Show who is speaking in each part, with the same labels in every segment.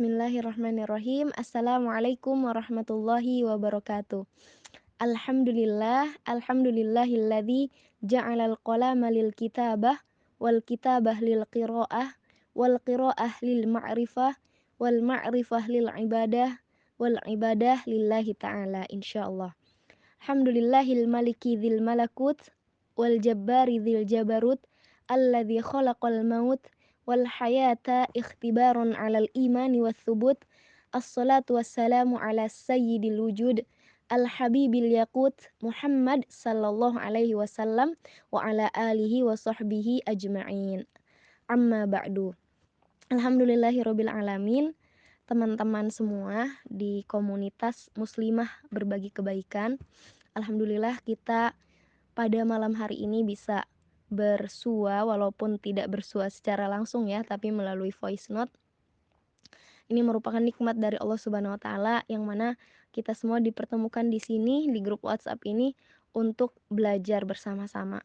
Speaker 1: Bismillahirrahmanirrahim. Assalamualaikum warahmatullahi wabarakatuh. Alhamdulillahilladzi ja'alal qalama lil kitabah wal kitabah lil qiraah wal qiraah lil ma'rifah wal ma'rifah lil ibadah wal ibadah lillahi ta'ala insyaallah. Alhamdulillahil maliki dzil malakut wal jabbari dzil jabarut alladzi khalaqal maut wal hayata ikhtibarun 'alal imani wath thubut. Assalatu wassalamu ala sayyidil wujud al habibil yaqut Muhammad sallallahu alaihi wasallam wa ala alihi wa sahbihi ajma'in. Amma ba'du. Alhamdulillahirabbil alamin. Teman-teman semua di komunitas muslimah berbagi kebaikan, alhamdulillah kita pada malam hari ini bisa bersua walaupun tidak bersua secara langsung ya, tapi melalui voice note. Ini merupakan nikmat dari Allah Subhanahu wa taala yang mana kita semua dipertemukan di sini di grup WhatsApp ini untuk belajar bersama-sama.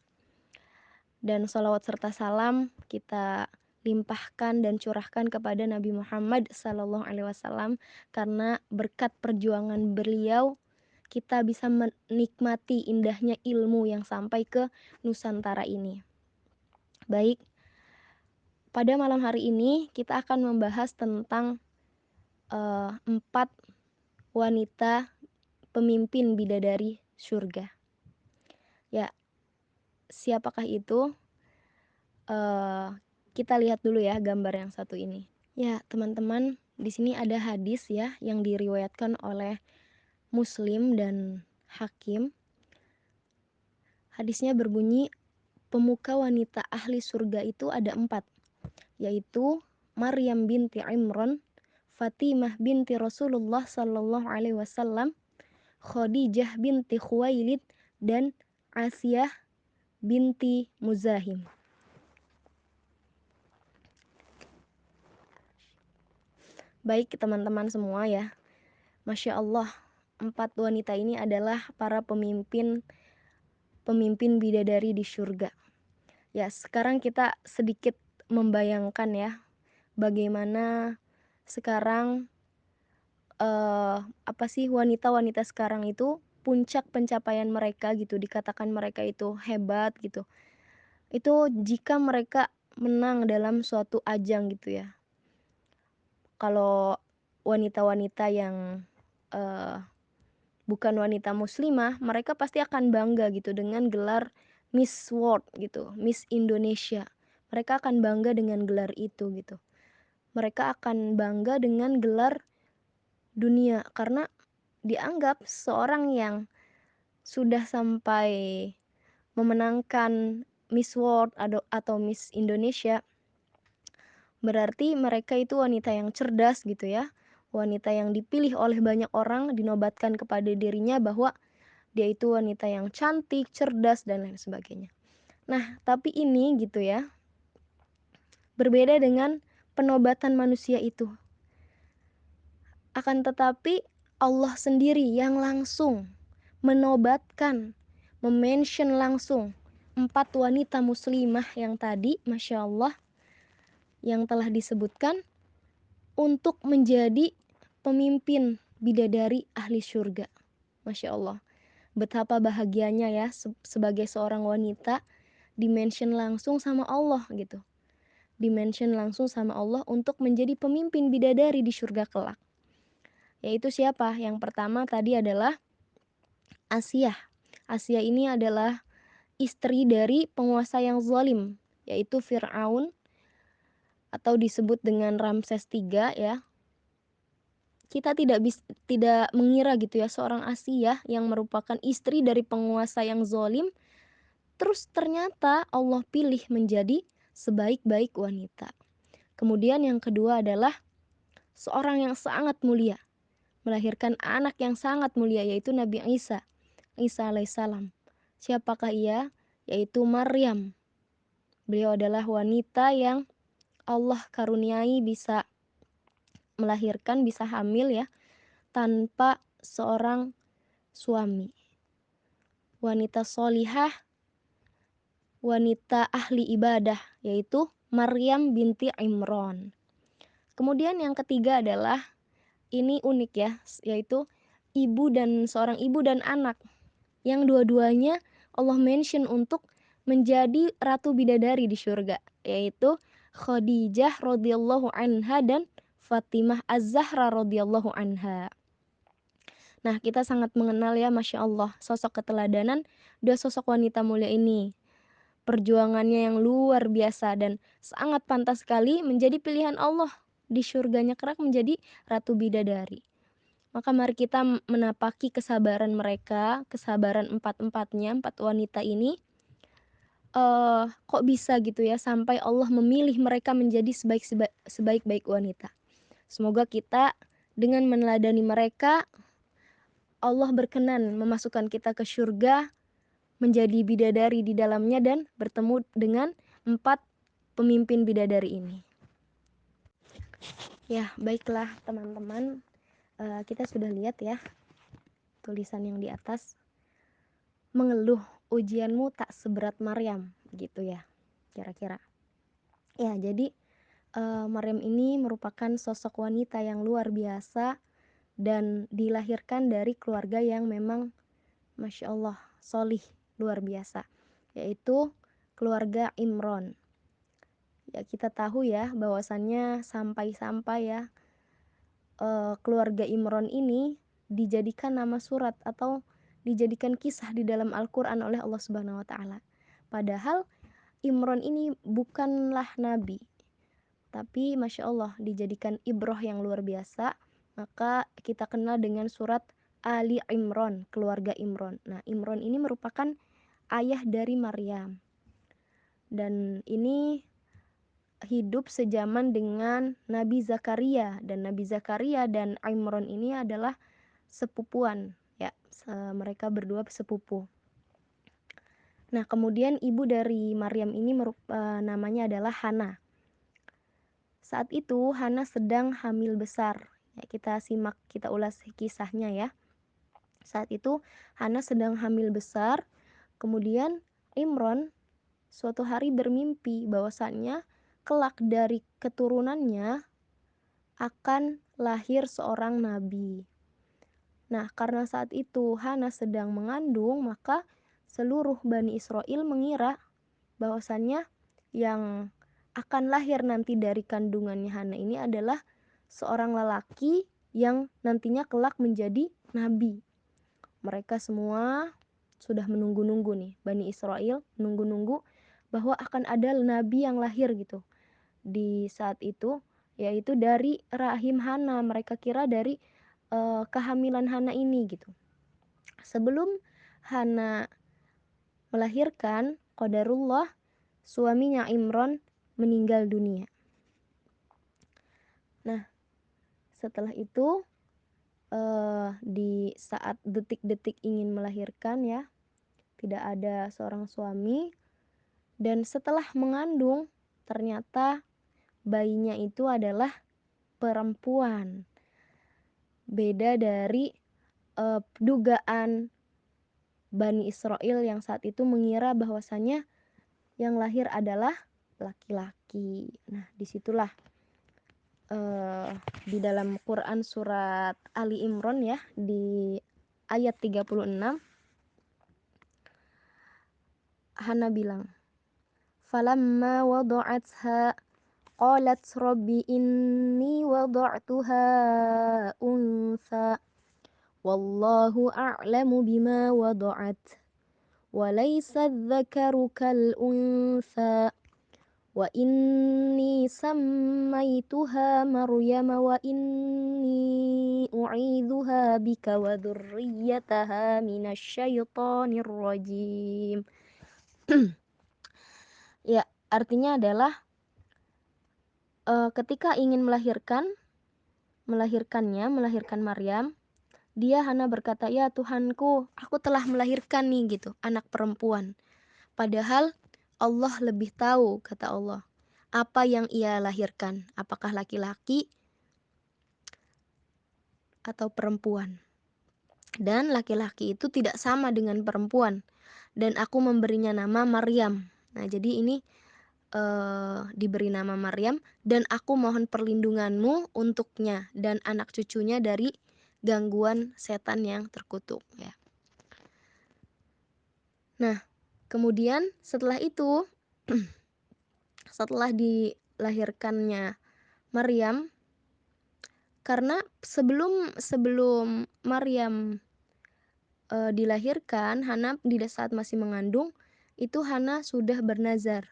Speaker 1: Dan sholawat serta salam kita limpahkan dan curahkan kepada Nabi Muhammad sallallahu alaihi wasallam, karena berkat perjuangan beliau kita bisa menikmati indahnya ilmu yang sampai ke Nusantara ini. Baik, pada malam hari ini kita akan membahas tentang 4 wanita pemimpin bidadari surga. Ya, siapakah itu? Kita lihat dulu ya gambar yang satu ini. Ya, teman-teman, di sini ada hadis ya yang diriwayatkan oleh Muslim dan Hakim. Hadisnya berbunyi, pemuka wanita ahli surga itu ada 4, yaitu Maryam binti Imran, Fatimah binti Rasulullah sallallahu alaihi wasallam, Khadijah binti Khuwailid, dan Asiyah binti Muzahim. Baik teman-teman semua ya, Masya Allah, 4 wanita ini adalah para pemimpin bidadari di surga. Ya, sekarang kita sedikit membayangkan ya, bagaimana sekarang apa sih wanita-wanita sekarang itu puncak pencapaian mereka gitu, dikatakan mereka itu hebat gitu. Itu jika mereka menang dalam suatu ajang gitu ya. Kalau wanita-wanita yang eee, bukan wanita muslimah, mereka pasti akan bangga gitu dengan gelar Miss World gitu, Miss Indonesia. Mereka akan bangga dengan gelar itu gitu. Mereka akan bangga dengan gelar dunia karena dianggap seorang yang sudah sampai memenangkan Miss World atau Miss Indonesia, berarti mereka itu wanita yang cerdas gitu ya. Wanita yang dipilih oleh banyak orang, dinobatkan kepada dirinya bahwa dia itu wanita yang cantik, cerdas, dan lain sebagainya. Nah, tapi ini gitu ya, berbeda dengan penobatan manusia itu. Akan tetapi Allah sendiri yang langsung menobatkan, mention langsung 4 wanita muslimah yang tadi, Masya Allah, yang telah disebutkan untuk menjadi pemimpin bidadari ahli surga. Masya Allah, betapa bahagianya ya sebagai seorang wanita di-mention langsung sama Allah gitu. Di-mention langsung sama Allah untuk menjadi pemimpin bidadari di surga kelak. Yaitu siapa? Yang pertama tadi adalah Asiyah. Asiyah ini adalah istri dari penguasa yang zalim, yaitu Fir'aun atau disebut dengan Ramses III ya. Kita tidak mengira gitu ya, seorang Asiyah yang merupakan istri dari penguasa yang zalim, terus ternyata Allah pilih menjadi sebaik-baik wanita. Kemudian yang kedua adalah seorang yang sangat mulia, melahirkan anak yang sangat mulia, yaitu Nabi Isa alaihissalam. Siapakah ia? Yaitu Maryam. Beliau adalah wanita yang Allah karuniai bisa melahirkan, bisa hamil ya, tanpa seorang suami. Wanita solihah, wanita ahli ibadah, yaitu Maryam binti Imran. Kemudian yang ketiga adalah, ini unik ya, yaitu seorang ibu dan anak, yang dua-duanya Allah mention untuk menjadi ratu bidadari di surga, yaitu Khadijah radhiyallahu anha dan Fatimah Az-Zahra radhiyallahu anha. Nah, kita sangat mengenal ya, Masya Allah, sosok keteladanan dua sosok wanita mulia ini. Perjuangannya yang luar biasa dan sangat pantas sekali menjadi pilihan Allah di surganya kelak menjadi ratu bidadari. Maka mari kita menapaki kesabaran mereka, kesabaran empat-empatnya, empat wanita ini. Kok bisa gitu ya sampai Allah memilih mereka menjadi sebaik-baik wanita. Semoga kita dengan meneladani mereka, Allah berkenan memasukkan kita ke surga, menjadi bidadari di dalamnya dan bertemu dengan empat pemimpin bidadari ini. Ya, baiklah teman-teman, kita sudah lihat ya tulisan yang di atas. Mengeluh, ujianmu tak seberat Maryam, gitu ya kira-kira. Ya, jadi Maryam ini merupakan sosok wanita yang luar biasa dan dilahirkan dari keluarga yang memang Masya Allah solih, luar biasa, yaitu keluarga Imron. Ya, kita tahu ya bahwasannya sampai-sampai ya keluarga Imron ini dijadikan nama surat atau dijadikan kisah di dalam Al-Quran oleh Allah Subhanahu wa Ta'ala. Padahal Imron ini bukanlah nabi, tapi Masya Allah dijadikan ibroh yang luar biasa. Maka kita kenal dengan surat Ali Imron, keluarga Imron. Nah, Imron ini merupakan ayah dari Maryam, dan ini hidup sejaman dengan Nabi Zakaria, dan Nabi Zakaria dan Imron ini adalah sepupuan ya, mereka berdua sepupu. Nah, kemudian ibu dari Maryam ini namanya adalah Hana. Saat itu Hana sedang hamil besar. Ya, kita simak, kita ulas kisahnya ya. Saat itu Hana sedang hamil besar. Kemudian Imron suatu hari bermimpi bahwasannya kelak dari keturunannya akan lahir seorang nabi. Nah, karena saat itu Hana sedang mengandung, maka seluruh Bani Israel mengira bahwasannya yang akan lahir nanti dari kandungannya Hana ini adalah seorang lelaki yang nantinya kelak menjadi nabi. Mereka semua sudah menunggu-nunggu nih, Bani Israel menunggu-nunggu bahwa akan ada nabi yang lahir gitu di saat itu, yaitu dari rahim Hana. Mereka kira dari kehamilan Hana ini gitu. Sebelum Hana melahirkan, qadarullah suaminya Imron meninggal dunia. Nah, setelah itu di saat detik-detik ingin melahirkan ya, tidak ada seorang suami, dan setelah mengandung ternyata bayinya itu adalah perempuan. Beda dari dugaan Bani Israel yang saat itu mengira bahwasannya yang lahir adalah laki-laki. Nah, disitulah di dalam Quran surat Ali Imran ya, di ayat 36, Hana bilang, "Falamma wada'atha qalat rabbi inni wada'tuha untha wallahu a'lamu bima wada'at wa laysa dzakaru kal untha wa inni sammaituha Maryam wa inni u'idzuha bika wa dzurriyyataha minasyaitonir rajim." Ya, artinya adalah ketika ingin melahirkan Maryam, dia Hana berkata, "Ya Tuhanku, aku telah melahirkan nih gitu, anak perempuan. Padahal Allah lebih tahu," kata Allah, "apa yang ia lahirkan, apakah laki-laki atau perempuan. Dan laki-laki itu tidak sama dengan perempuan, dan aku memberinya nama Maryam." Nah, jadi ini diberi nama Maryam, dan aku mohon perlindunganmu untuknya dan anak cucunya dari gangguan setan yang terkutuk ya. Nah, kemudian setelah itu setelah dilahirkannya Maryam, karena sebelum sebelum Maryam dilahirkan, Hana di saat masih mengandung itu Hana sudah bernazar.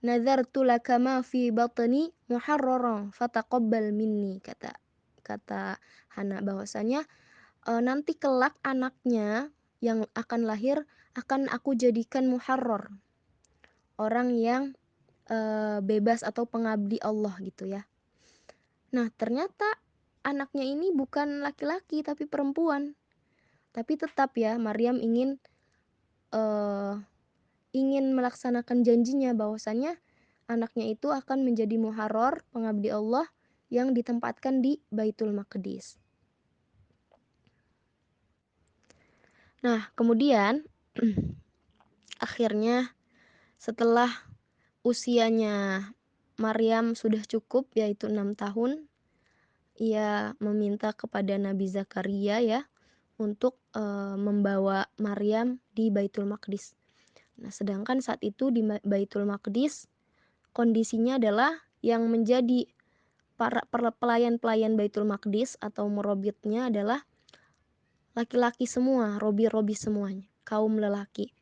Speaker 1: Nazartu laka ma fi batni muharraran fataqabbal minni, kata Hana bahwasanya nanti kelak anaknya yang akan lahir akan aku jadikan muharrar, orang yang bebas atau pengabdi Allah gitu ya. Nah, ternyata anaknya ini bukan laki-laki tapi perempuan. Tapi tetap ya Maryam ingin melaksanakan janjinya bahwasanya anaknya itu akan menjadi muharrar, pengabdi Allah yang ditempatkan di Baitul Maqdis. Nah, kemudian akhirnya setelah usianya Maryam sudah cukup yaitu 6 tahun, ia meminta kepada Nabi Zakaria ya untuk membawa Maryam di Baitul Maqdis. Nah, sedangkan saat itu di Baitul Maqdis kondisinya adalah yang menjadi para pelayan-pelayan Baitul Maqdis atau merobitnya adalah laki-laki semua, robi-robi semuanya, kaum lelaki.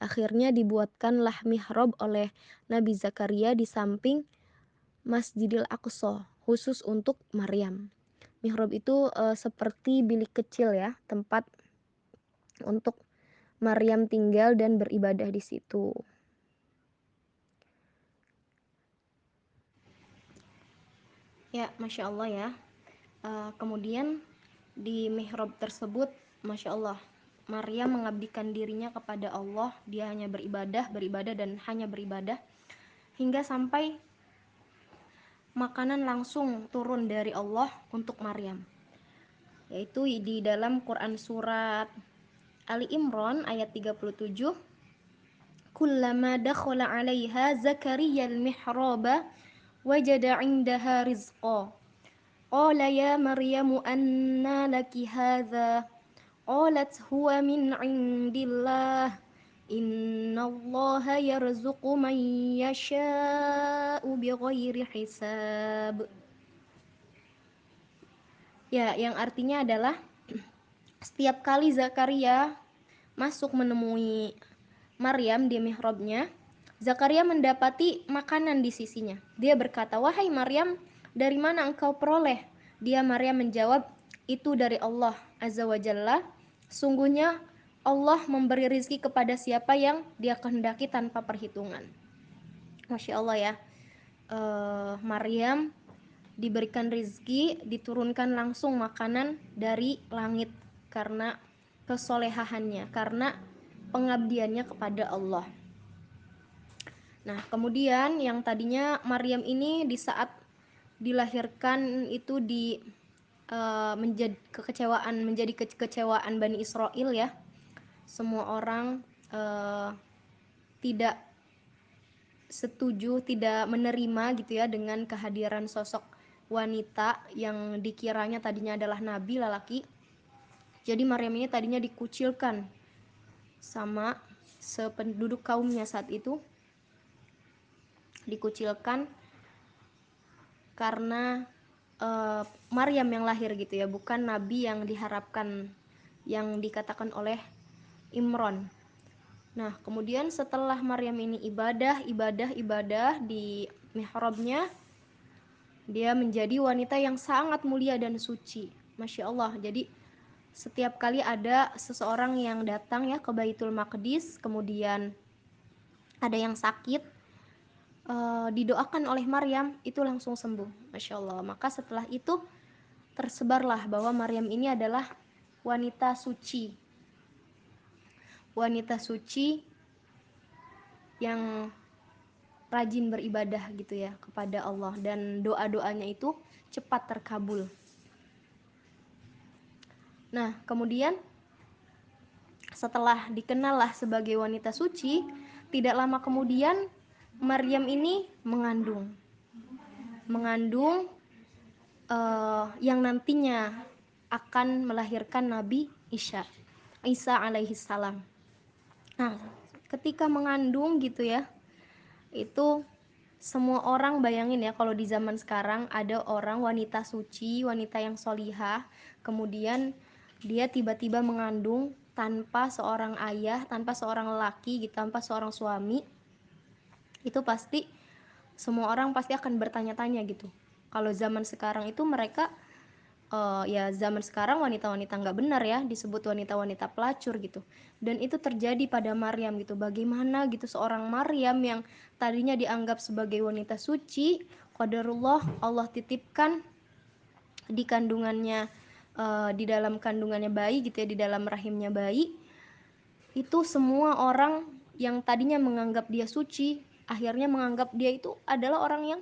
Speaker 1: Akhirnya dibuatkanlah mihrab oleh Nabi Zakaria di samping Masjidil Aqsa khusus untuk Maryam. Mihrab itu seperti bilik kecil ya, tempat untuk Maryam tinggal dan beribadah di situ. Ya, Masya Allah ya. Kemudian di mihrab tersebut, Masya Allah, Maryam mengabdikan dirinya kepada Allah. Dia hanya beribadah, beribadah, dan hanya beribadah hingga sampai makanan langsung turun dari Allah untuk Maryam, yaitu di dalam Quran surat Ali Imran ayat 37, kullama dakhala 'alaiha Zakaria al-mihraba wajada 'indaha rizqa qala ya Maryamu anna laki hadza qalat huwa min 'indillah innallaha yarzuqu man yasha'u bighairi hisab. Ya, yang artinya adalah setiap kali Zakaria masuk menemui Maryam di mihrabnya, Zakaria mendapati makanan di sisinya. Dia berkata, "Wahai Maryam, dari mana engkau peroleh?" Maryam menjawab, "Itu dari Allah Azza wa Jalla. Sungguhnya Allah memberi rizki kepada siapa yang Dia kehendaki tanpa perhitungan." Masya Allah ya. Maryam diberikan rizki, diturunkan langsung makanan dari langit karena kesolehahannya, karena pengabdiannya kepada Allah. Nah, kemudian yang tadinya Maryam ini di saat dilahirkan itu menjadi kekecewaan Bani Israel ya. Semua orang tidak setuju, tidak menerima gitu ya dengan kehadiran sosok wanita yang dikiranya tadinya adalah nabi lelaki. Jadi Maryam ini tadinya dikucilkan sama sependuduk kaumnya saat itu, dikucilkan karena Maryam yang lahir gitu ya, bukan nabi yang diharapkan, yang dikatakan oleh Imran. Nah, kemudian setelah Maryam ini ibadah di mihrabnya, dia menjadi wanita yang sangat mulia dan suci. Masya Allah. Jadi setiap kali ada seseorang yang datang ya ke Baitul Maqdis, kemudian ada yang sakit, didoakan oleh Maryam, itu langsung sembuh. Masya Allah. Maka setelah itu tersebarlah bahwa Maryam ini adalah wanita suci. Wanita suci yang rajin beribadah gitu ya kepada Allah, dan doa-doanya itu cepat terkabul. Nah, kemudian setelah dikenallah sebagai wanita suci, Tidak lama kemudian Maryam ini mengandung yang nantinya akan melahirkan Nabi Isa alaihi salam. Nah, ketika mengandung gitu ya, itu semua orang bayangin ya, kalau di zaman sekarang ada orang wanita suci, wanita yang solihah, kemudian dia tiba-tiba mengandung tanpa seorang ayah, tanpa seorang lelaki gitu, tanpa seorang suami. Itu pasti semua orang pasti akan bertanya-tanya gitu. Kalau zaman sekarang itu mereka ya zaman sekarang wanita-wanita nggak benar ya, disebut wanita-wanita pelacur gitu. Dan itu terjadi pada Maryam gitu. Bagaimana gitu seorang Maryam yang tadinya dianggap sebagai wanita suci, qadarullah Allah titipkan di kandungannya, di dalam kandungannya bayi gitu ya, di dalam rahimnya bayi. Itu semua orang yang tadinya menganggap dia suci, akhirnya menganggap dia itu adalah orang yang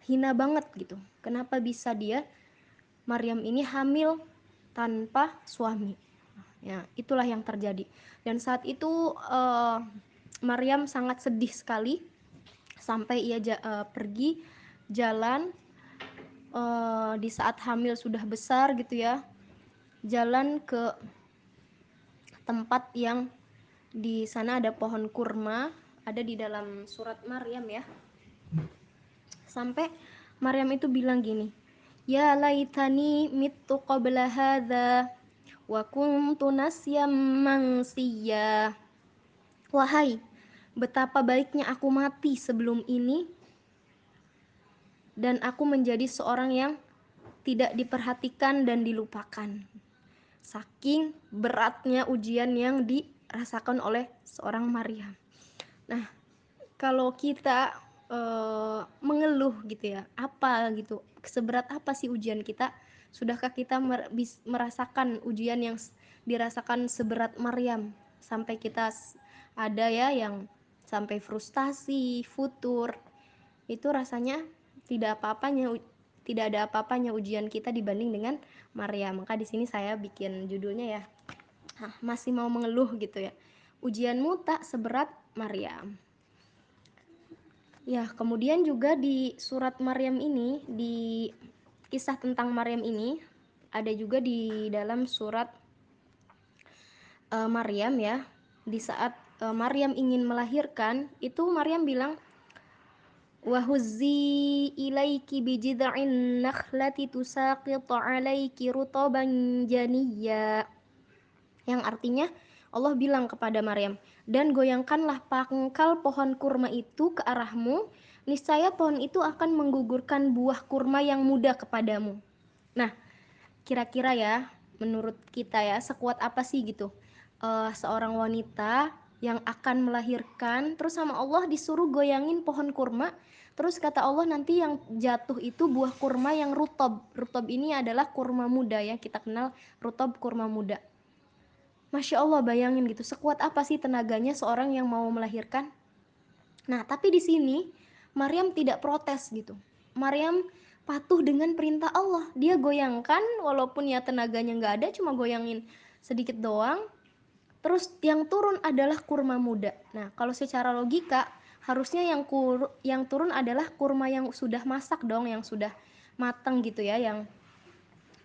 Speaker 1: hina banget gitu. Kenapa bisa dia Maryam ini hamil tanpa suami? Ya, itulah yang terjadi. Dan saat itu Maryam sangat sedih sekali sampai ia pergi jalan di saat hamil sudah besar gitu ya, jalan ke tempat yang di sana ada pohon kurma, ada di dalam surat Maryam ya. Sampai Maryam itu bilang gini, ya laitani mittu qabla hadza wa kuntu nasyam mansiya. Wahai, betapa baiknya aku mati sebelum ini dan aku menjadi seorang yang tidak diperhatikan dan dilupakan. Saking beratnya ujian yang dirasakan oleh seorang Maryam. Nah, kalau kita mengeluh gitu ya, apa gitu, seberat apa sih ujian kita? Sudahkah kita merasakan ujian yang dirasakan seberat Maryam sampai kita ada ya yang sampai frustasi, futur? Itu rasanya tidak apa-apanya, tidak ada apa-apanya ujian kita dibanding dengan Maryam. Maka di sini saya bikin judulnya ya, masih mau mengeluh gitu ya, ujianmu tak seberat Maryam. Ya, kemudian juga di surat Maryam ini, di kisah tentang Maryam ini, ada juga di dalam surat Maryam ya, di saat Maryam ingin melahirkan, itu Maryam bilang, wahuzzi ilaiki bijid'in nakhlati tusaqit 'alaiki rutaban janiyya. Yang artinya Allah bilang kepada Maryam, dan goyangkanlah pangkal pohon kurma itu ke arahmu, niscaya pohon itu akan menggugurkan buah kurma yang muda kepadamu. Nah, kira-kira ya, menurut kita ya, sekuat apa sih gitu seorang wanita yang akan melahirkan, terus sama Allah disuruh goyangin pohon kurma, terus kata Allah nanti yang jatuh itu buah kurma yang rutob. Rutob ini adalah kurma muda ya, kita kenal rutob kurma muda. Masya Allah, bayangin gitu, sekuat apa sih tenaganya seorang yang mau melahirkan. Nah, tapi di sini Maryam tidak protes gitu. Maryam patuh dengan perintah Allah. Dia goyangkan walaupun ya tenaganya nggak ada, cuma goyangin sedikit doang. Terus yang turun adalah kurma muda. Nah, kalau secara logika harusnya yang turun adalah kurma yang sudah masak dong, yang sudah matang gitu ya,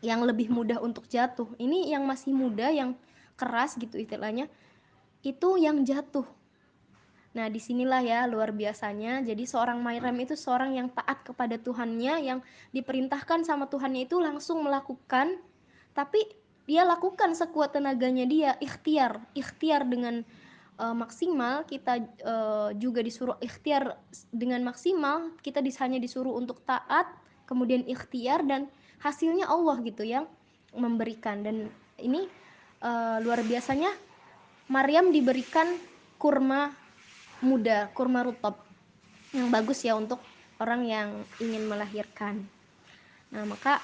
Speaker 1: yang lebih mudah untuk jatuh. Ini yang masih muda, yang keras gitu istilahnya, itu yang jatuh. Nah, disinilah ya luar biasanya. Jadi seorang Maryam itu seorang yang taat kepada Tuhannya, yang diperintahkan sama Tuhannya itu langsung melakukan, tapi dia lakukan sekuat tenaganya dia, ikhtiar dengan maksimal. Kita juga disuruh ikhtiar dengan maksimal. Kita hanya disuruh untuk taat, kemudian ikhtiar, dan hasilnya Allah gitu yang memberikan. Dan ini luar biasanya Maryam diberikan kurma muda, kurma rutab yang bagus ya untuk orang yang ingin melahirkan. Nah, maka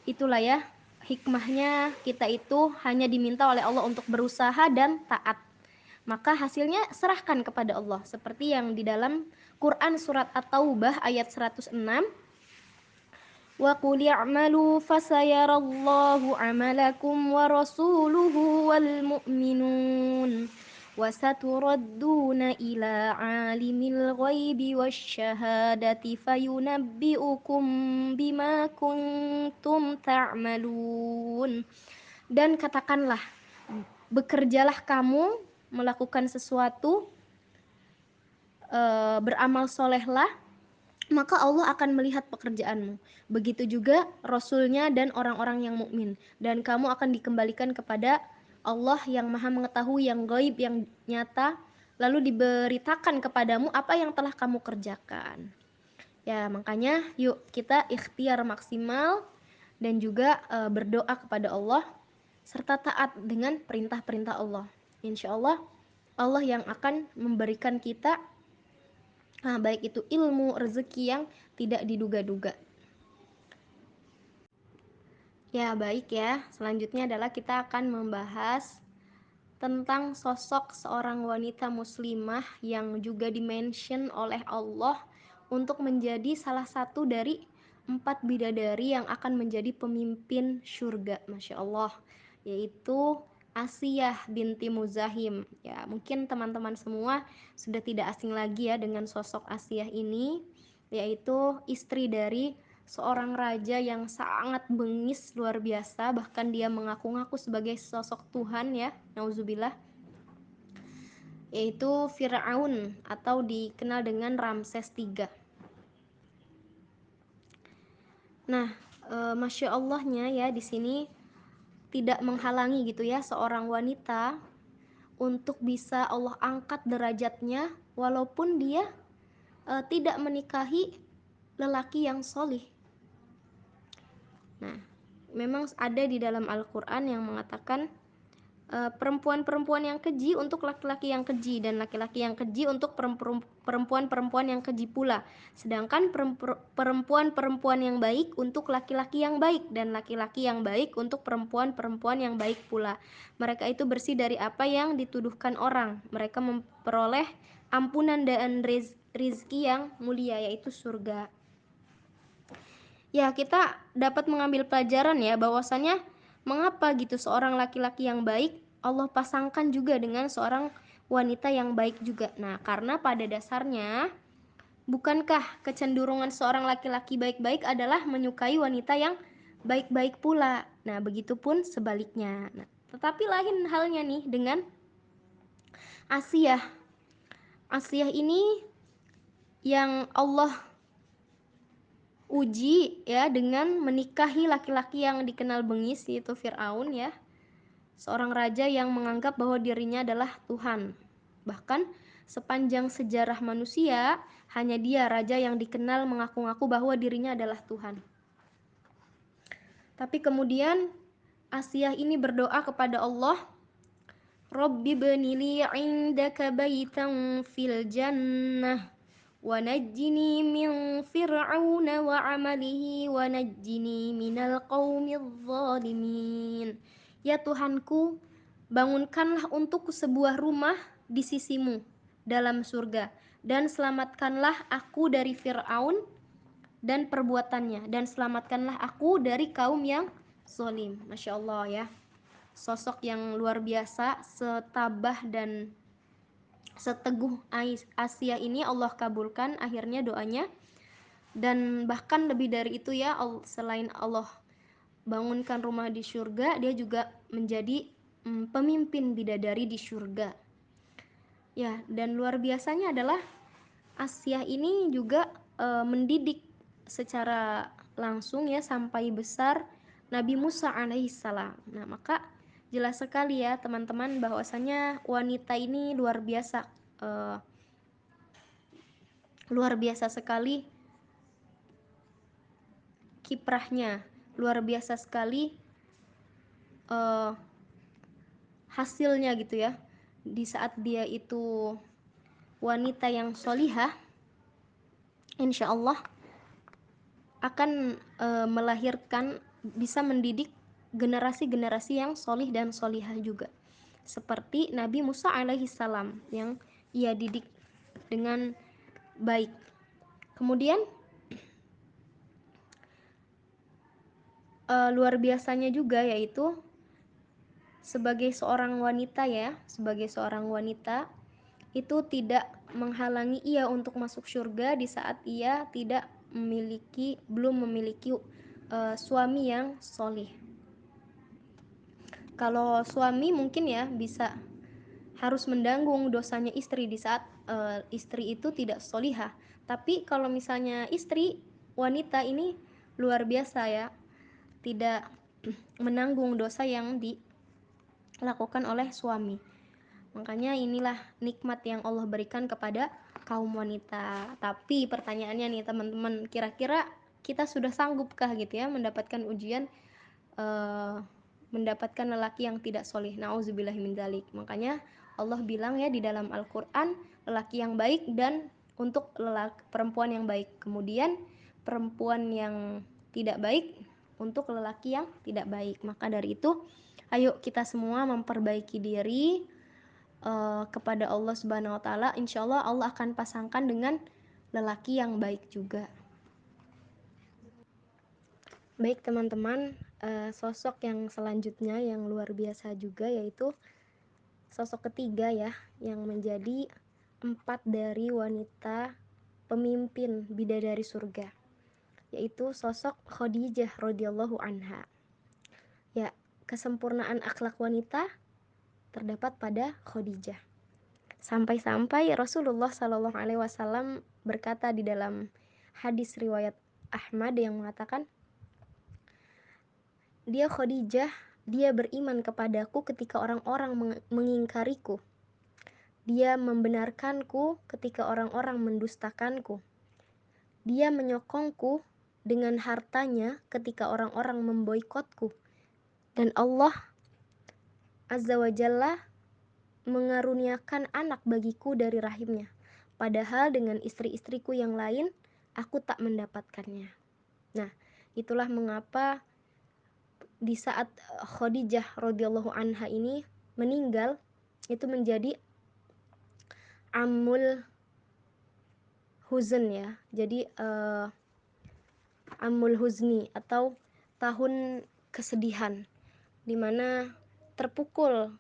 Speaker 1: itulah ya hikmahnya, kita itu hanya diminta oleh Allah untuk berusaha dan taat. Maka hasilnya serahkan kepada Allah. Seperti yang di dalam Quran surat At-Taubah ayat 106, wa qul i'malu fasayarallahu 'amalakum wa rasuluhu wal mu'minun وستردون إلى عالم الغيب والشهادة فينبئكم بما كنتم تعملون. Dan katakanlah, bekerjalah kamu melakukan sesuatu, beramal solehlah, maka Allah akan melihat pekerjaanmu. Begitu juga Rasulnya dan orang-orang yang mukmin. Dan kamu akan dikembalikan kepada Allah yang maha mengetahui yang gaib, yang nyata, lalu diberitakan kepadamu apa yang telah kamu kerjakan. Ya, makanya yuk kita ikhtiar maksimal dan juga berdoa kepada Allah serta taat dengan perintah-perintah Allah. Insya Allah, Allah yang akan memberikan kita baik itu ilmu, rezeki yang tidak diduga-duga. Ya, baik ya. Selanjutnya adalah kita akan membahas tentang sosok seorang wanita muslimah yang juga dimention oleh Allah untuk menjadi salah satu dari 4 bidadari yang akan menjadi pemimpin surga, Masya Allah, yaitu Asiyah binti Muzahim. Ya, mungkin teman-teman semua sudah tidak asing lagi ya dengan sosok Asiyah ini, yaitu istri dari seorang raja yang sangat bengis luar biasa, bahkan dia mengaku-ngaku sebagai sosok Tuhan ya, nauzubillah, yaitu Fir'aun atau dikenal dengan Ramses III. Nah, Masya Allahnya ya di sini tidak menghalangi gitu ya seorang wanita untuk bisa Allah angkat derajatnya walaupun dia tidak menikahi lelaki yang solih. Nah, memang ada di dalam Al-Quran yang mengatakan perempuan-perempuan yang keji untuk laki-laki yang keji, dan laki-laki yang keji untuk perempuan-perempuan yang keji pula. Sedangkan perempuan-perempuan yang baik untuk laki-laki yang baik, dan laki-laki yang baik untuk perempuan-perempuan yang baik pula. Mereka itu bersih dari apa yang dituduhkan orang. Mereka memperoleh ampunan dan rizki yang mulia, yaitu surga. Ya, kita dapat mengambil pelajaran ya bahwasanya mengapa gitu seorang laki-laki yang baik Allah pasangkan juga dengan seorang wanita yang baik juga. Nah, karena pada dasarnya bukankah kecenderungan seorang laki-laki baik-baik adalah menyukai wanita yang baik-baik pula. Nah, begitupun sebaliknya. Nah, tetapi lain halnya nih dengan Asiyah. Asiyah ini yang Allah uji ya dengan menikahi laki-laki yang dikenal bengis, yaitu Fir'aun ya, seorang raja yang menganggap bahwa dirinya adalah Tuhan. Bahkan sepanjang sejarah manusia hanya dia raja yang dikenal mengaku-ngaku bahwa dirinya adalah Tuhan. Tapi kemudian Asiyah ini berdoa kepada Allah, Rabbi bnili indaka baitan fil jannah wa najjini min fir'auna wa amalihi wa najjini minal qaumidz zalimin. Ya Tuhanku, bangunkanlah untukku sebuah rumah di sisimu dalam surga, dan selamatkanlah aku dari Fir'aun dan perbuatannya, dan selamatkanlah aku dari kaum yang zalim. Masya Allah ya, sosok yang luar biasa, setabah dan seteguh Asiyah ini Allah kabulkan akhirnya doanya. Dan bahkan lebih dari itu ya, selain Allah bangunkan rumah di surga, dia juga menjadi pemimpin bidadari di surga. Ya, dan luar biasanya adalah Asiyah ini juga mendidik secara langsung ya sampai besar Nabi Musa alaihissalam. Nah, maka jelas sekali ya teman-teman bahwasanya wanita ini luar biasa sekali kiprahnya, luar biasa sekali hasilnya gitu ya. Di saat dia itu wanita yang solihah, insya Allah akan melahirkan, bisa mendidik generasi-generasi yang solih dan solihah juga, seperti Nabi Musa alaihissalam yang ia didik dengan baik. Kemudian luar biasanya juga yaitu sebagai seorang wanita ya, sebagai seorang wanita itu tidak menghalangi ia untuk masuk surga di saat ia belum memiliki suami yang solih. Kalau suami mungkin ya bisa harus mendanggung dosanya istri di saat istri itu tidak solihah. Tapi kalau misalnya istri wanita ini luar biasa ya, tidak menanggung dosa yang dilakukan oleh suami. Makanya inilah nikmat yang Allah berikan kepada kaum wanita. Tapi pertanyaannya nih teman-teman, kira-kira kita sudah sanggupkah gitu ya mendapatkan ujian mendapatkan lelaki yang tidak soleh? Nauzubillahi min dzalik. Makanya Allah bilang ya di dalam Al-Quran, lelaki yang baik dan untuk perempuan yang baik. Kemudian perempuan yang tidak baik untuk lelaki yang tidak baik. Maka dari itu, ayo kita semua memperbaiki diri kepada Allah Subhanahu wa taala. Insya Allah Allah akan pasangkan dengan lelaki yang baik juga. Baik teman-teman, sosok yang selanjutnya yang luar biasa juga yaitu sosok ketiga ya, yang menjadi 4 dari wanita pemimpin bidadari surga, yaitu sosok Khadijah radhiyallahu anha. Ya, kesempurnaan akhlak wanita terdapat pada Khadijah. Sampai-sampai Rasulullah Shallallahu Alaihi Wasallam berkata di dalam hadis riwayat Ahmad yang mengatakan, dia Khadijah, dia beriman kepadaku ketika orang-orang mengingkariku. Dia membenarkanku ketika orang-orang mendustakanku. Dia menyokongku dengan hartanya ketika orang-orang memboikotku. Dan Allah Azza wa Jalla mengaruniakan anak bagiku dari rahimnya. Padahal dengan istri-istriku yang lain, aku tak mendapatkannya. Nah, itulah mengapa di saat Khadijah radhiyallahu anha ini meninggal, itu menjadi amul huzn ya. Jadi amul huzni atau tahun kesedihan, dimana terpukul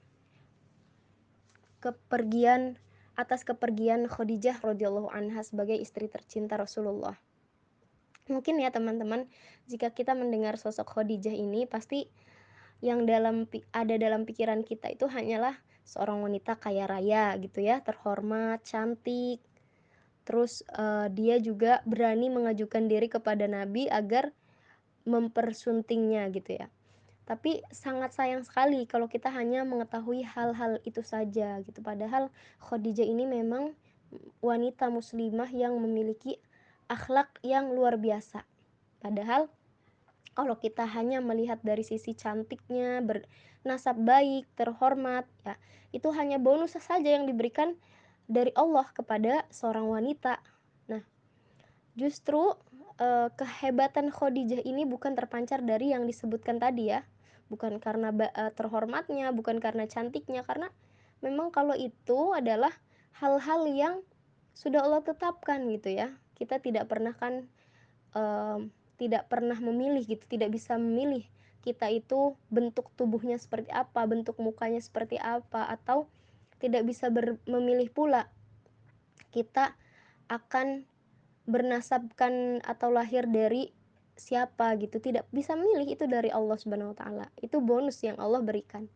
Speaker 1: atas kepergian Khadijah radhiyallahu anha sebagai istri tercinta Rasulullah. Mungkin ya teman-teman, jika kita mendengar sosok Khadijah ini, pasti yang ada dalam pikiran kita itu hanyalah seorang wanita kaya raya gitu ya, terhormat, cantik. Terus dia juga berani mengajukan diri kepada Nabi agar mempersuntingnya gitu ya. Tapi sangat sayang sekali kalau kita hanya mengetahui hal-hal itu saja gitu. Padahal Khadijah ini memang wanita muslimah yang memiliki akhlak yang luar biasa. Padahal kalau kita hanya melihat dari sisi cantiknya, bernasab baik, terhormat, ya itu hanya bonus saja yang diberikan dari Allah kepada seorang wanita. Nah, justru kehebatan Khadijah ini bukan terpancar dari yang disebutkan tadi ya, bukan karena terhormatnya, bukan karena cantiknya, karena memang kalau itu adalah hal-hal yang sudah Allah tetapkan gitu ya. Kita tidak pernah tidak pernah memilih gitu, tidak bisa memilih kita itu bentuk tubuhnya seperti apa, bentuk mukanya seperti apa, atau tidak bisa memilih pula kita akan bernasabkan atau lahir dari siapa gitu, tidak bisa milih, itu dari Allah Subhanahu wa taala. Itu bonus yang Allah berikan.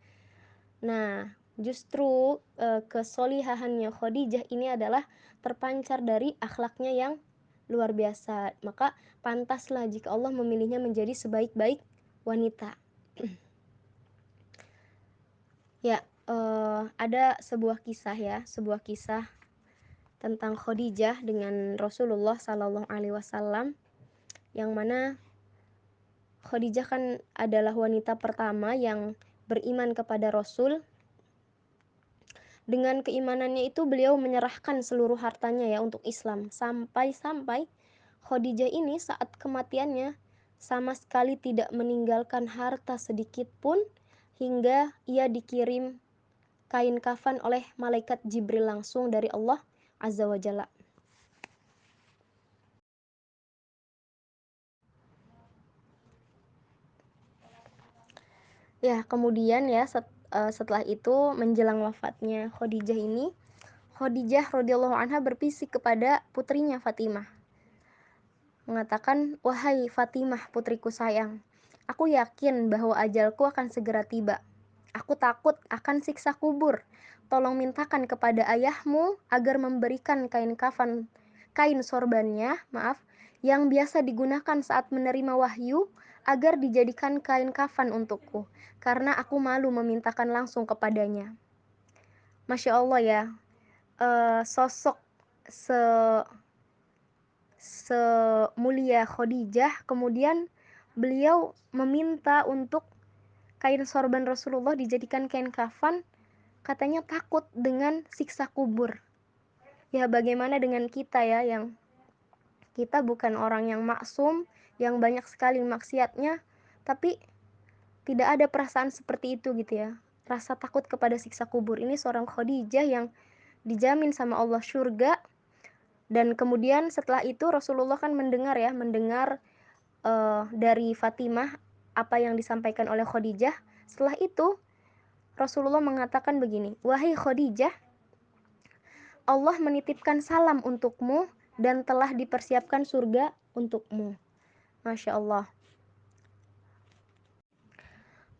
Speaker 1: Nah, justru kesolihahannya Khadijah ini adalah terpancar dari akhlaknya yang luar biasa. Maka pantaslah jika Allah memilihnya menjadi sebaik-baik wanita. Ya, ada sebuah kisah tentang Khadijah dengan Rasulullah Sallallahu Alaihi Wasallam, yang mana Khadijah kan adalah wanita pertama yang beriman kepada Rasul. Dengan keimanannya itu beliau menyerahkan seluruh hartanya ya untuk Islam. Sampai-sampai Khadijah ini saat kematiannya sama sekali tidak meninggalkan harta sedikit pun, hingga ia dikirim kain kafan oleh malaikat Jibril langsung dari Allah Azza wa Jalla. Ya, kemudian ya setelah itu menjelang wafatnya Khadijah ini, Khadijah radhiyallahu anha berbisik kepada putrinya Fatimah, mengatakan, "Wahai Fatimah, putriku sayang, aku yakin bahwa ajalku akan segera tiba. Aku takut akan siksa kubur. Tolong mintakan kepada ayahmu agar memberikan kain sorbannya, yang biasa digunakan saat menerima wahyu, agar dijadikan kain kafan untukku, karena aku malu memintakan langsung kepadanya." Masya Allah ya, sosok se semulia Khadijah, kemudian beliau meminta untuk kain sorban Rasulullah dijadikan kain kafan, katanya takut dengan siksa kubur. Ya bagaimana dengan kita ya, yang kita bukan orang yang maksum, yang banyak sekali maksiatnya, tapi tidak ada perasaan seperti itu gitu ya. Rasa takut kepada siksa kubur. Ini seorang Khadijah yang dijamin sama Allah surga. Dan kemudian setelah itu Rasulullah kan mendengar dari Fatimah apa yang disampaikan oleh Khadijah. Setelah itu Rasulullah mengatakan begini, "Wahai Khadijah, Allah menitipkan salam untukmu dan telah dipersiapkan surga untukmu." Masya Allah.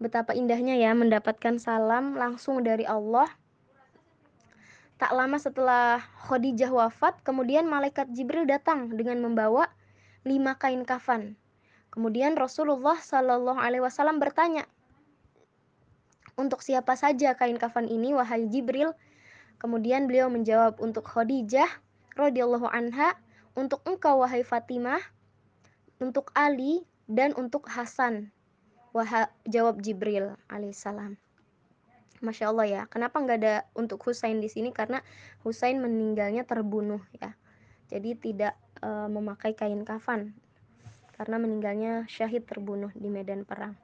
Speaker 1: Betapa indahnya ya mendapatkan salam langsung dari Allah. Tak lama setelah Khadijah wafat, kemudian malaikat Jibril datang dengan membawa 5 kain kafan. Kemudian Rasulullah Shallallahu Alaihi Wasallam bertanya, "Untuk siapa saja kain kafan ini, wahai Jibril?" Kemudian beliau menjawab, "Untuk Khadijah radhiyallahu anha, untuk engkau wahai Fatimah, untuk Ali, dan untuk Hasan." Jawab Jibril alaihissalam. Masya Allah ya. Kenapa nggak ada untuk Husain di sini? Karena Husain meninggalnya terbunuh ya. Jadi tidak memakai kain kafan karena meninggalnya syahid, terbunuh di medan perang.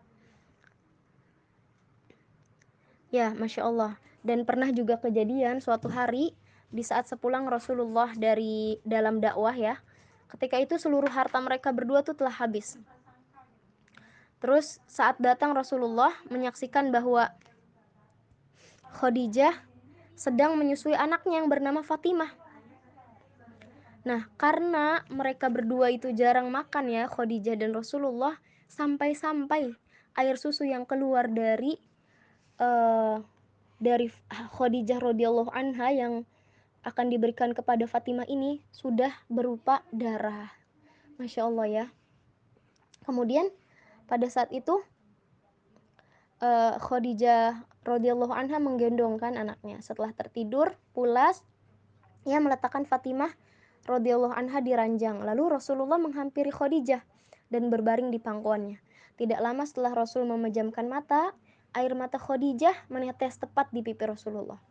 Speaker 1: Ya, Masya Allah. Dan pernah juga kejadian suatu hari di saat sepulang Rasulullah dari dalam dakwah ya. Ketika itu seluruh harta mereka berdua tuh telah habis. Terus saat datang Rasulullah menyaksikan bahwa Khadijah sedang menyusui anaknya yang bernama Fatimah. Nah, karena mereka berdua itu jarang makan ya, Khadijah dan Rasulullah, sampai-sampai air susu yang keluar dari Khadijah radhiyallahu anha yang akan diberikan kepada Fatimah ini sudah berupa darah. Masya Allah ya. Kemudian pada saat itu Khadijah radhiyallahu anha menggendongkan anaknya. Setelah tertidur pulas, ia meletakkan Fatimah radhiyallahu anha di ranjang. Lalu Rasulullah menghampiri Khadijah dan berbaring di pangkuannya. Tidak lama setelah Rasul memejamkan mata, air mata Khadijah menetes tepat di pipi Rasulullah.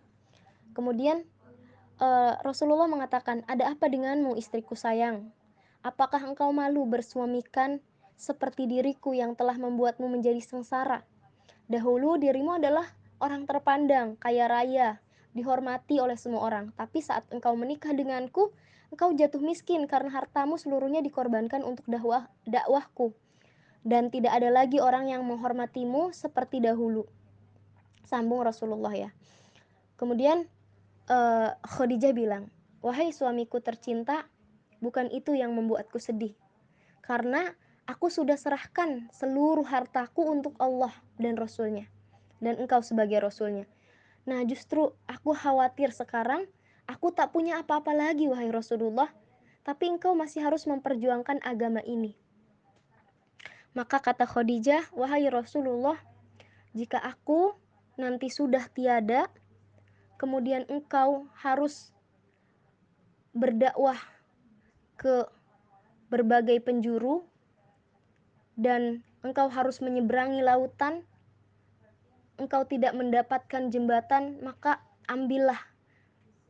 Speaker 1: Kemudian Rasulullah mengatakan, "Ada apa denganmu, istriku sayang? Apakah engkau malu bersuamikan seperti diriku yang telah membuatmu menjadi sengsara? Dahulu dirimu adalah orang terpandang, kaya raya, dihormati oleh semua orang. Tapi saat engkau menikah denganku, engkau jatuh miskin karena hartamu seluruhnya dikorbankan untuk dakwahku. Dan tidak ada lagi orang yang menghormatimu seperti dahulu." Sambung Rasulullah ya. Kemudian Khadijah bilang, "Wahai suamiku tercinta, bukan itu yang membuatku sedih. Karena aku sudah serahkan seluruh hartaku untuk Allah dan Rasulnya. Dan engkau sebagai Rasulnya. Nah justru aku khawatir sekarang aku tak punya apa-apa lagi wahai Rasulullah. Tapi engkau masih harus memperjuangkan agama ini." Maka kata Khadijah, "Wahai Rasulullah, jika aku nanti sudah tiada, kemudian engkau harus berdakwah ke berbagai penjuru dan engkau harus menyeberangi lautan, engkau tidak mendapatkan jembatan, maka ambillah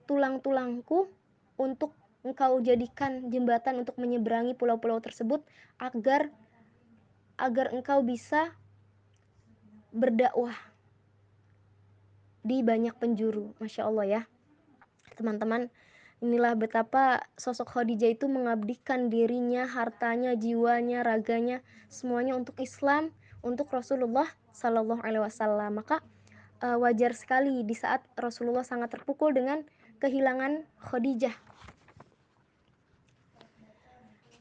Speaker 1: tulang-tulangku untuk engkau jadikan jembatan untuk menyeberangi pulau-pulau tersebut agar engkau bisa berdakwah di banyak penjuru." Masya Allah ya teman-teman. Inilah betapa sosok Khadijah itu mengabdikan dirinya, hartanya, jiwanya, raganya, semuanya untuk Islam, untuk Rasulullah Sallallahu Alaihi Wasallam. Maka wajar sekali di saat Rasulullah sangat terpukul dengan kehilangan Khadijah.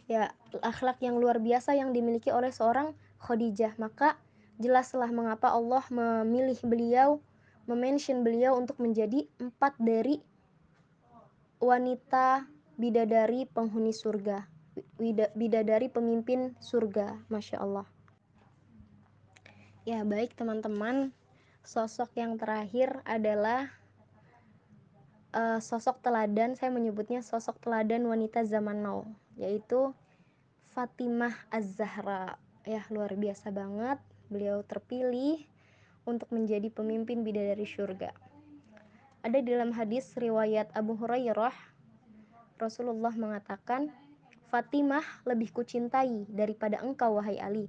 Speaker 1: Ya, akhlak yang luar biasa yang dimiliki oleh seorang Khadijah. Maka jelaslah mengapa Allah memilih beliau, memention beliau untuk menjadi 4 dari wanita bidadari penghuni surga, bidadari pemimpin surga. Masya Allah. Ya, baik teman-teman, sosok yang terakhir adalah sosok teladan. Saya menyebutnya sosok teladan wanita zaman now, yaitu Fatimah Az-Zahra. Ya, luar biasa banget. Beliau terpilih untuk menjadi pemimpin bidadari surga. Ada di dalam hadis riwayat Abu Hurairah, Rasulullah mengatakan, Fatimah lebih kucintai daripada engkau, wahai Ali.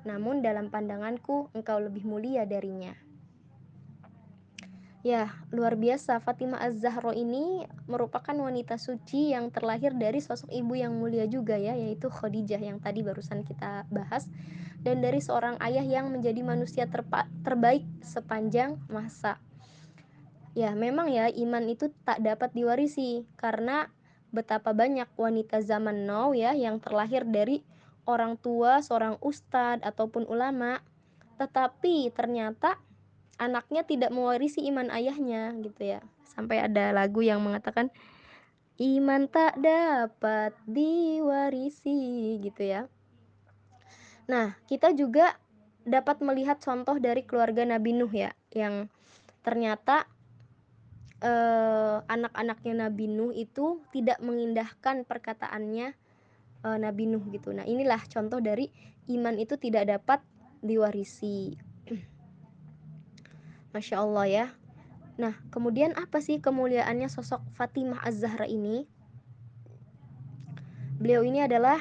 Speaker 1: Namun dalam pandanganku, engkau lebih mulia darinya. Ya, luar biasa. Fatimah Az-Zahra ini merupakan wanita suci yang terlahir dari sosok ibu yang mulia juga ya, yaitu Khadijah yang tadi barusan kita bahas, dan dari seorang ayah yang menjadi manusia terbaik sepanjang masa. Ya, memang ya, iman itu tak dapat diwarisi karena betapa banyak wanita zaman now ya yang terlahir dari orang tua, seorang ustadz ataupun ulama, tetapi ternyata anaknya tidak mewarisi iman ayahnya gitu ya. Sampai ada lagu yang mengatakan iman tak dapat diwarisi gitu ya. Nah, kita juga dapat melihat contoh dari keluarga Nabi Nuh ya, yang ternyata anak-anaknya Nabi Nuh itu tidak mengindahkan perkataannya Nabi Nuh gitu. Nah, inilah contoh dari iman itu tidak dapat diwarisi. Masya Allah ya. Nah, kemudian apa sih kemuliaannya sosok Fatimah Az-Zahra ini? Beliau ini adalah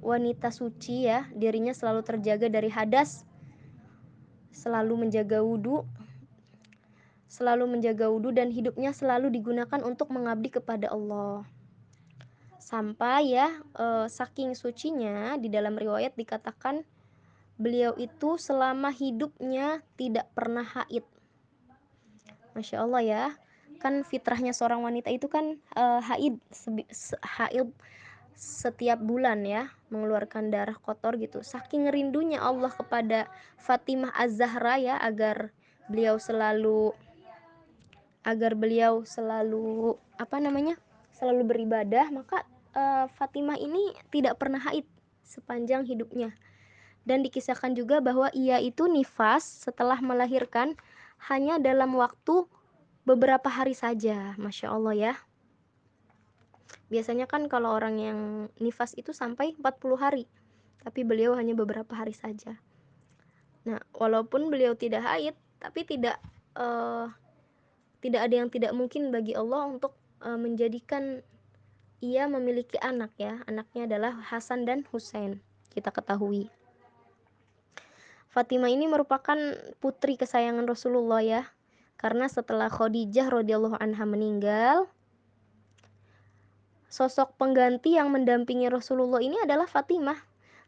Speaker 1: wanita suci ya, dirinya selalu terjaga dari hadas, selalu menjaga wudhu dan hidupnya selalu digunakan untuk mengabdi kepada Allah. Sampai ya, saking sucinya di dalam riwayat dikatakan beliau itu selama hidupnya tidak pernah haid. Masya Allah ya, kan fitrahnya seorang wanita itu kan haid setiap bulan ya, mengeluarkan darah kotor gitu. Saking rindunya Allah kepada Fatimah Az-Zahra ya, agar beliau selalu selalu beribadah, maka Fatimah ini tidak pernah haid sepanjang hidupnya. Dan dikisahkan juga bahwa ia itu nifas setelah melahirkan hanya dalam waktu beberapa hari saja. Masya Allah ya. Biasanya kan kalau orang yang nifas itu sampai 40 hari, tapi beliau hanya beberapa hari saja. Nah, walaupun beliau tidak haid, tapi tidak ada yang tidak mungkin bagi Allah untuk menjadikan ia memiliki anak ya. Anaknya adalah Hasan dan Husain, kita ketahui. Fatimah ini merupakan putri kesayangan Rasulullah ya, karena setelah Khadijah radhiyallahu anha meninggal, sosok pengganti yang mendampingi Rasulullah ini adalah Fatimah.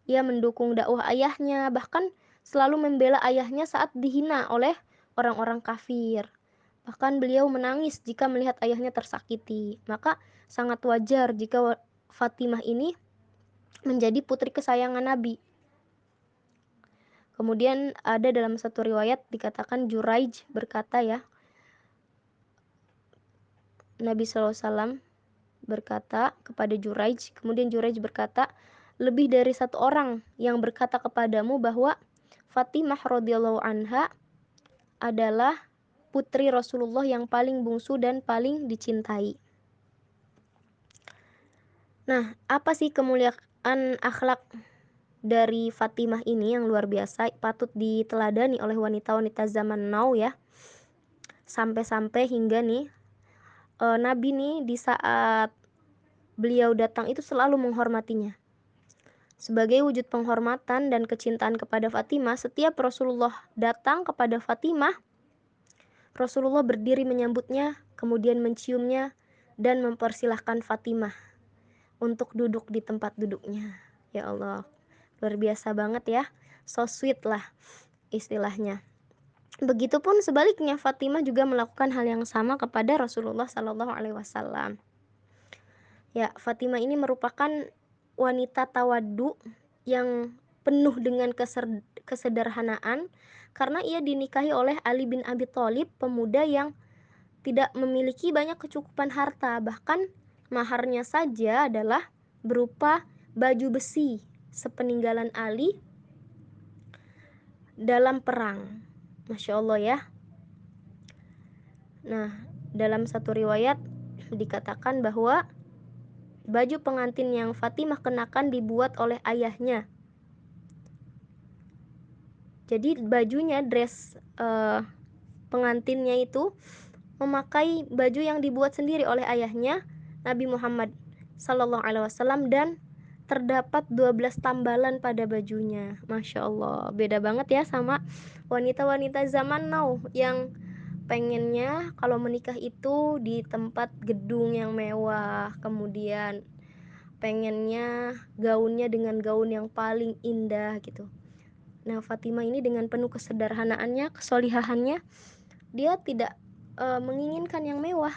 Speaker 1: Ia mendukung dakwah ayahnya, bahkan selalu membela ayahnya saat dihina oleh orang-orang kafir. Bahkan beliau menangis jika melihat ayahnya tersakiti. Maka sangat wajar jika Fatimah ini menjadi putri kesayangan Nabi. Kemudian ada dalam satu riwayat dikatakan Juraij berkata ya, Nabi SAW berkata kepada Juraij, kemudian Juraij berkata, lebih dari satu orang yang berkata kepadamu bahwa Fatimah radhiyallahu anha adalah putri Rasulullah yang paling bungsu dan paling dicintai. Nah, apa sih kemuliaan akhlak dari Fatimah ini yang luar biasa, patut diteladani oleh wanita-wanita zaman now ya. Sampai-sampai hingga nih Nabi nih di saat beliau datang itu selalu menghormatinya. Sebagai wujud penghormatan dan kecintaan kepada Fatimah, setiap Rasulullah datang kepada Fatimah, Rasulullah berdiri menyambutnya, kemudian menciumnya dan mempersilahkan Fatimah untuk duduk di tempat duduknya. Ya Allah, luar biasa banget ya. So sweet lah istilahnya. Begitupun sebaliknya, Fatimah juga melakukan hal yang sama kepada Rasulullah Sallallahu Alaihi Wasallam. Ya, Fatimah ini merupakan wanita tawaddu yang penuh dengan kesederhanaan karena ia dinikahi oleh Ali bin Abi Thalib, pemuda yang tidak memiliki banyak kecukupan harta, bahkan maharnya saja adalah berupa baju besi sepeninggalan Ali dalam perang. Masya Allah ya. Nah, dalam satu riwayat dikatakan bahwa baju pengantin yang Fatimah kenakan dibuat oleh ayahnya. Jadi bajunya, dress pengantinnya itu memakai baju yang dibuat sendiri oleh ayahnya Nabi Muhammad Sallallahu Alaihi Wasallam, dan terdapat 12 tambalan pada bajunya. Masya Allah, beda banget ya sama wanita-wanita zaman now yang pengennya kalau menikah itu di tempat gedung yang mewah, kemudian pengennya gaunnya dengan gaun yang paling indah gitu. Nah, Fatimah ini dengan penuh kesederhanaannya, kesolihahannya, dia tidak menginginkan yang mewah.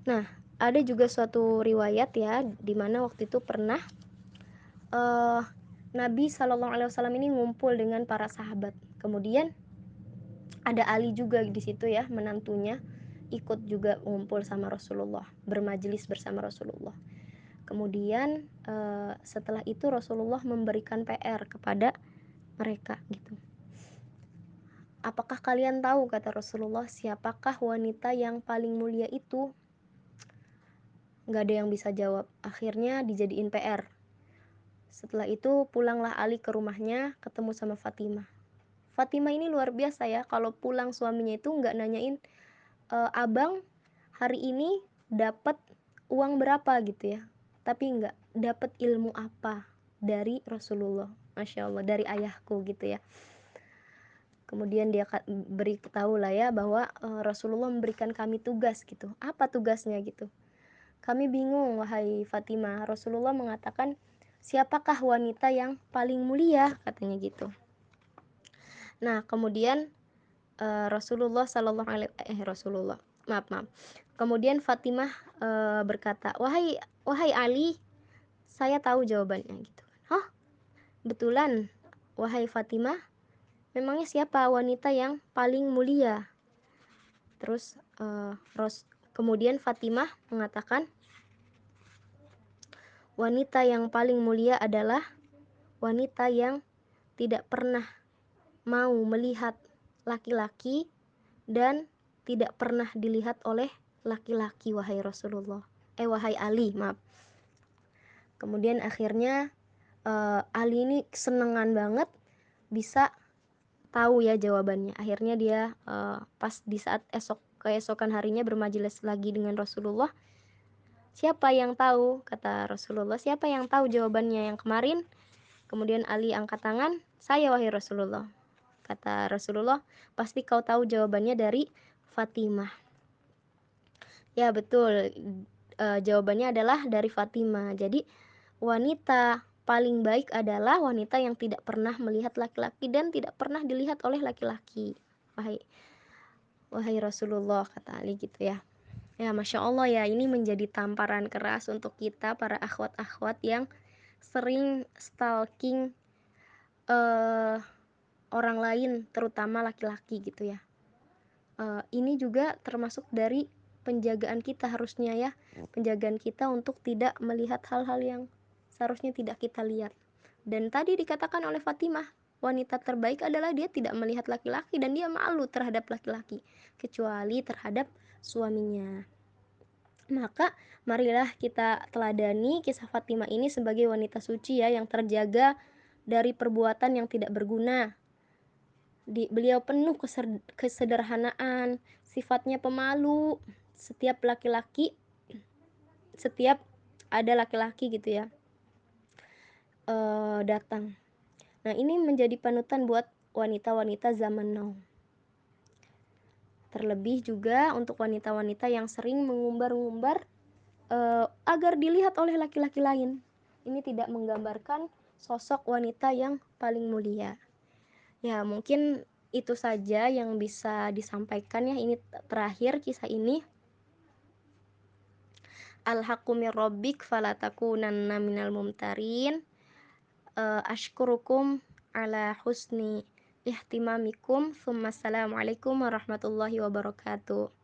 Speaker 1: Nah, ada juga suatu riwayat ya, di mana waktu itu pernah Nabi Shallallahu Alaihi Wasallam ini ngumpul dengan para sahabat. Kemudian ada Ali juga di situ ya, menantunya ikut juga ngumpul sama Rasulullah, bermajelis bersama Rasulullah. Kemudian setelah itu Rasulullah memberikan PR kepada mereka gitu. Apakah kalian tahu, kata Rasulullah, siapakah wanita yang paling mulia itu? Gak ada yang bisa jawab. Akhirnya dijadiin PR. Setelah itu pulanglah Ali ke rumahnya, ketemu sama Fatimah. Fatimah ini luar biasa ya, kalau pulang suaminya itu gak nanyain, abang hari ini dapat uang berapa gitu ya, tapi enggak, dapat ilmu apa dari Rasulullah, Masya Allah, dari ayahku gitu ya. Kemudian dia beritahu lah ya bahwa Rasulullah memberikan kami tugas gitu. Apa tugasnya gitu? Kami bingung wahai Fatimah. Rasulullah mengatakan, siapakah wanita yang paling mulia, katanya gitu. Nah, kemudian Rasulullah Sallallahu Alaihi Rasulullah, maaf. Kemudian Fatimah berkata, wahai Ali, saya tahu jawabannya gitu. Hah? Betulan, wahai Fatimah, memangnya siapa wanita yang paling mulia? Terus kemudian Fatimah mengatakan, wanita yang paling mulia adalah wanita yang tidak pernah mau melihat laki-laki dan tidak pernah dilihat oleh laki-laki, wahai Rasulullah. Wahai Ali, maaf. Kemudian akhirnya Ali ini senengan banget bisa tahu ya jawabannya. Akhirnya dia pas di saat keesokan harinya bermajelis lagi dengan Rasulullah. Siapa yang tahu? Kata Rasulullah, siapa yang tahu jawabannya yang kemarin? Kemudian Ali angkat tangan, saya wahai Rasulullah. Kata Rasulullah, pasti kau tahu jawabannya dari Fatimah. Ya betul, jawabannya adalah dari Fatimah. Jadi wanita paling baik adalah wanita yang tidak pernah melihat laki-laki dan tidak pernah dilihat oleh laki-laki. Wahai Rasulullah, kata Ali gitu ya. Ya, Masya Allah ya, ini menjadi tamparan keras untuk kita para akhwat-akhwat yang sering stalking orang lain, terutama laki-laki gitu ya. Ini juga termasuk dari penjagaan kita harusnya ya, penjagaan kita untuk tidak melihat hal-hal yang seharusnya tidak kita lihat. Dan tadi dikatakan oleh Fatimah, wanita terbaik adalah dia tidak melihat laki-laki dan dia malu terhadap laki-laki kecuali terhadap suaminya. Maka marilah kita teladani kisah Fatimah ini sebagai wanita suci ya, yang terjaga dari perbuatan yang tidak berguna. Beliau penuh kesederhanaan, sifatnya pemalu. Setiap ada laki-laki gitu ya datang. Nah, ini menjadi panutan buat wanita-wanita zaman now. Terlebih juga untuk wanita-wanita yang sering mengumbar-ngumbar agar dilihat oleh laki-laki lain. Ini tidak menggambarkan sosok wanita yang paling mulia. Ya, mungkin itu saja yang bisa disampaikan ya, ini terakhir kisah ini. Al-haqqu mir rabbik fala takunanna minal mumtarin. Ashkurukum ala husni ihtimamikum. Assalamualaikum warahmatullahi wabarakatuh.